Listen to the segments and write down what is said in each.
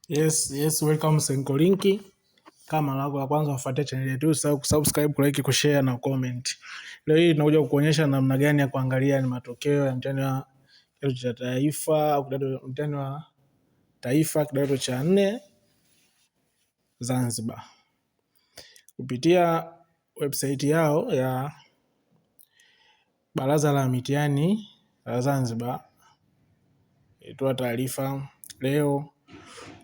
Yes, welcome Senko Linki. Kama lako la kwanza ufuatie channel yetu, usahau kusubscribe, kulike, kushare na comment. Leo hii tunakuja kukuonyesha namna gani ya kuangalia ni matokeo ya mtihani wa kidato cha taifa au mtihani wa taifa kidato cha 4 Zanzibar. Kupitia website yao ya Baraza la Mitihani la Zanzibar ilitoa taarifa leo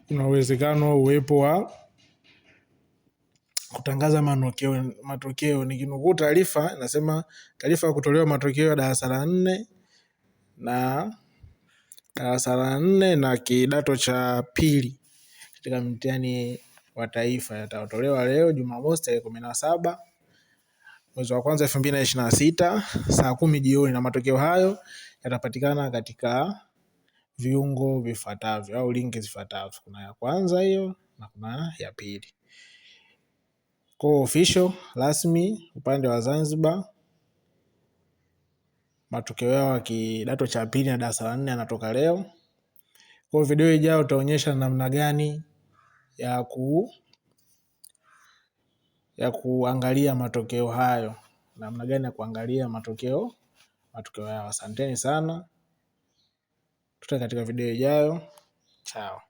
kuna uwezekano uwepo wa kutangaza matokeo. Nikinukuu taarifa nasema taarifa ya kutolewa matokeo ya darasa la 4 na kidato cha pili katika mtihani wa taifa yatatolewa leo Jumamosi tarehe 17 mwezi wa kwanza 2026 saa 10 jioni, na matokeo hayo yatapatikana katika viungo vifuatavyo au linki zifuatavyo. Kuna ya kwanza hiyo na kuna ya pili. Kwa official rasmi upande wa Zanzibar, matokeo yao ya kidato cha pili na darasa la 4 yanatoka leo. Kwa video ijayo utaonyesha namna gani ya kuangalia matokeo hayo, namna gani ya kuangalia matokeo yao. Asanteni sana, tutane katika video ijayo. Chao.